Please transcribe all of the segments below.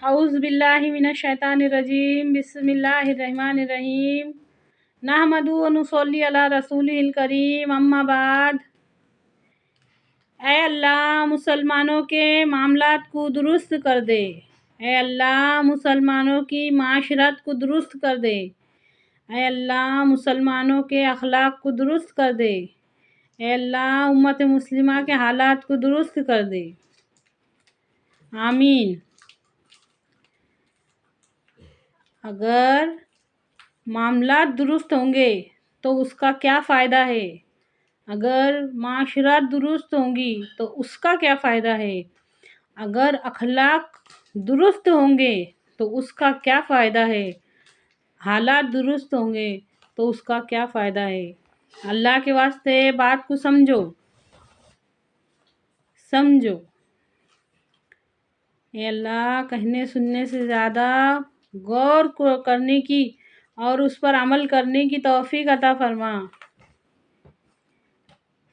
اعوذ باللہ من الشیطان الرجیم بسم اللہ الرحمن الرحیم نحمد و نصلی علی رسولہ الکریم اما بعد۔ اے اللہ مسلمانوں کے معاملات کو درست کر دے، اے اللہ مسلمانوں کی معاشرت کو درست کر دے، اے اللہ مسلمانوں کے اخلاق کو درست کر دے، اے اللہ امت مسلمہ کے حالات کو درست کر دے، آمین۔ اگر معاملات درست ہوں گے تو اس کا کیا فائدہ ہے؟ اگر معاشرات درست ہوں گی تو اس کا کیا فائدہ ہے؟ اگر اخلاق درست ہوں گے تو اس کا کیا فائدہ ہے؟ حالات درست ہوں گے تو اس کا کیا فائدہ ہے؟ اللہ کے واسطے بات کو سمجھو۔ اے اللہ کہنے سننے سے زیادہ غور کرنے کی اور اس پر عمل کرنے کی توفیق عطا فرما۔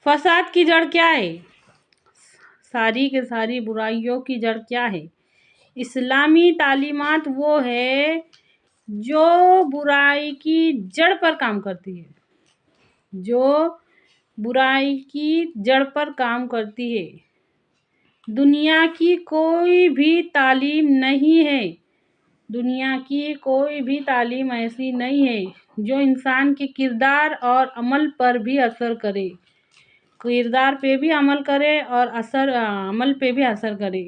فساد کی جڑ کیا ہے؟ ساری کے ساری برائیوں کی جڑ کیا ہے؟ اسلامی تعلیمات وہ ہے جو برائی کی جڑ پر کام کرتی ہے، جو برائی کی جڑ پر کام کرتی ہے۔ دنیا کی کوئی بھی تعلیم نہیں ہے، دنیا کی کوئی بھی تعلیم ایسی نہیں ہے جو انسان کے کردار اور عمل پر بھی اثر کرے، کردار پہ بھی عمل کرے اور عمل پہ بھی اثر کرے۔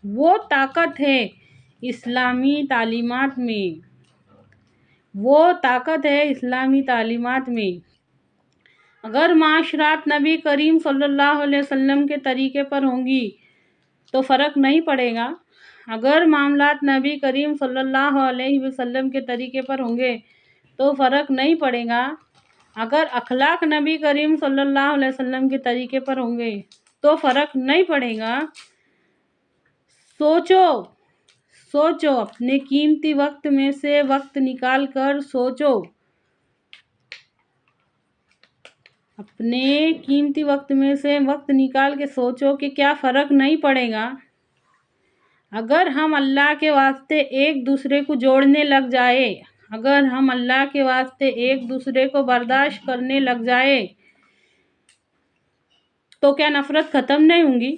وہ طاقت ہے اسلامی تعلیمات میں، وہ طاقت ہے اسلامی تعلیمات میں۔ اگر معاشرات نبی کریم صلی اللہ علیہ وسلم کے طریقے پر ہوں گی تو فرق نہیں پڑے گا، اگر معاملات نبی کریم صلی اللہ علیہ وسلم کے طریقے پر ہوں گے تو فرق نہیں پڑے گا، اگر اخلاق نبی کریم صلی اللہ علیہ وسلم کے طریقے پر ہوں گے تو فرق نہیں پڑے گا۔ سوچو اپنے قیمتی وقت میں سے وقت نکال کر سوچو، اپنے قیمتی وقت میں سے وقت نکال کے سوچو کہ کیا فرق نہیں پڑے گا اگر ہم اللہ کے واسطے ایک دوسرے کو جوڑنے لگ جائے، اگر ہم اللہ کے واسطے ایک دوسرے کو برداشت کرنے لگ جائے تو کیا نفرت ختم نہیں ہوں گی؟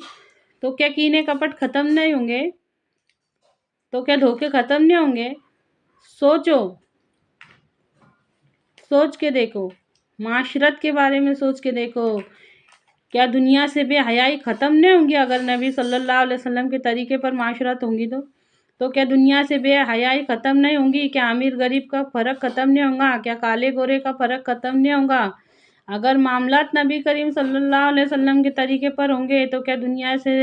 تو کیا کینے کپٹ ختم نہیں ہوں گے؟ تو کیا دھوکے ختم نہیں ہوں گے؟ سوچ کے دیکھو، معاشرت کے بارے میں سوچ کے دیکھو، کیا دنیا سے بے حیائی ختم نہیں ہوں گی اگر نبی صلی اللہ علیہ وسلم کے طریقے پر معاشرت ہوں گی تو کیا دنیا سے بے حیائی ختم نہیں ہوں گی؟ کیا امیر غریب کا فرق ختم نہیں ہوگا؟ کیا کالے گورے کا فرق ختم نہیں ہوگا؟ اگر معاملات نبی کریم صلی اللہ علیہ وسلم کے طریقے پر ہوں گے تو کیا دنیا سے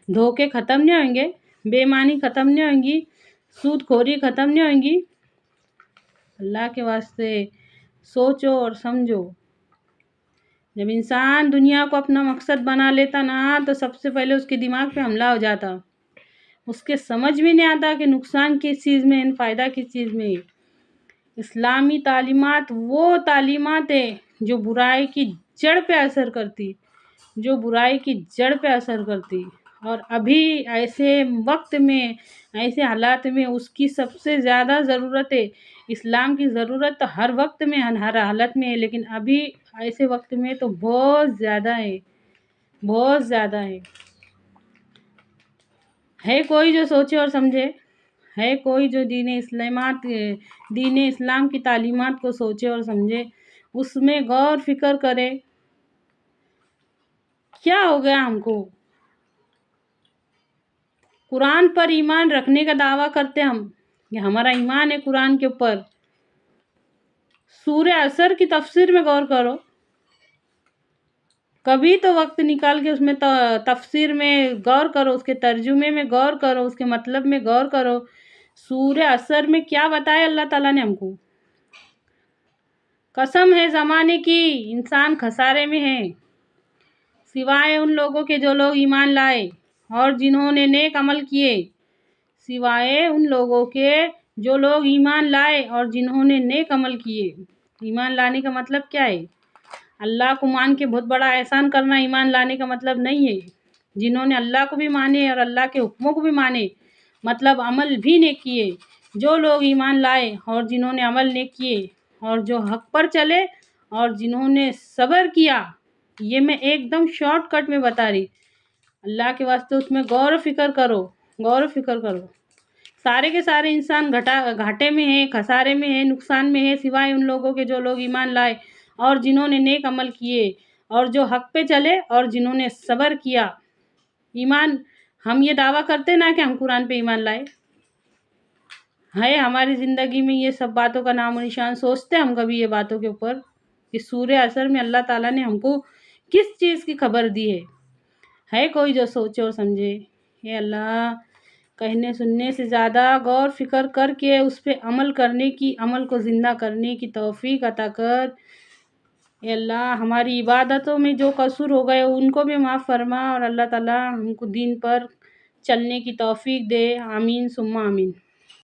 دھوکے ختم نہیں ہوں گے؟ بے ایمانی ختم نہیں ہوں گی؟ سود خوری ختم نہیں ہوں گی؟ اللہ کے واسطے سوچو اور سمجھو۔ جب انسان دنیا کو اپنا مقصد بنا لیتا نا تو سب سے پہلے اس کے دماغ پہ حملہ ہو جاتا، اس کے سمجھ میں نہیں آتا کہ نقصان کس چیز میں ہے، فائدہ کس چیز میں ہے۔ اسلامی تعلیمات وہ تعلیمات ہے جو برائی کی جڑ پہ اثر کرتی، جو برائی کی جڑ پہ اثر کرتی، اور ابھی ایسے وقت میں، ایسے حالات میں اس کی سب سے زیادہ ضرورت ہے۔ اسلام کی ضرورت تو ہر وقت میں، ہر حالت میں ہے، لیکن ابھی ایسے وقت میں تو بہت زیادہ ہے، بہت زیادہ ہے۔ ہے کوئی جو سوچے اور سمجھے؟ ہے کوئی جو دین اسلام کی تعلیمات کو سوچے اور سمجھے، اس میں غور فکر کرے؟ کیا ہو گیا ہم کو؟ قرآن پر ایمان رکھنے کا دعویٰ کرتے ہم کہ ہمارا ایمان ہے قرآن کے اوپر۔ سورہ عصر کی تفسیر میں غور کرو، کبھی تو وقت نکال کے اس میں تفسیر میں غور کرو، اس کے ترجمے میں غور کرو، اس کے مطلب میں غور کرو۔ سورہ عصر میں کیا بتایا اللہ تعالیٰ نے ہم کو؟ قسم ہے زمانے کی، انسان خسارے میں ہے، سوائے ان لوگوں کے جو لوگ ایمان لائے اور جنہوں نے نیک عمل کیے، سوائے ان لوگوں کے جو لوگ ایمان لائے اور جنہوں نے نیک عمل کیے۔ ایمان لانے کا مطلب کیا ہے؟ اللہ کو مان کے بہت بڑا احسان کرنا ایمان لانے کا مطلب نہیں ہے۔ جنہوں نے اللہ کو بھی مانے اور اللہ کے حکموں کو بھی مانے مطلب عمل بھی نیک کیے، جو لوگ ایمان لائے اور جنہوں نے عمل نیک کیے اور جو حق پر چلے اور جنہوں نے صبر کیا۔ یہ میں ایک دم شارٹ کٹ میں بتا رہی، اللہ کے واسطے اس میں غور و فکر کرو، غور و فکر کرو۔ سارے کے سارے انسان گھاٹے میں ہیں، خسارے میں ہیں، نقصان میں ہیں، سوائے ان لوگوں کے جو لوگ ایمان لائے اور جنہوں نے نیک عمل کیے اور جو حق پہ چلے اور جنہوں نے صبر کیا۔ ایمان، ہم یہ دعویٰ کرتے نا کہ ہم قرآن پہ ایمان لائے، ہے ہماری زندگی میں یہ سب باتوں کا نام و نشان؟ سوچتے ہم کبھی یہ باتوں کے اوپر کہ سورہ عصر میں اللہ تعالیٰ نے ہم کو کس چیز کی خبر دی ہے کوئی جو سوچے اور سمجھے؟ اے اللہ، کہنے سننے سے زیادہ غور فکر کر کے اس پہ عمل کرنے کی، عمل کو زندہ کرنے کی توفیق عطا کر۔ اے اللہ، ہماری عبادتوں میں جو قصور ہو گئے ان کو بھی معاف فرما، اور اللہ تعالیٰ ہم کو دین پر چلنے کی توفیق دے۔ آمین ثم آمین۔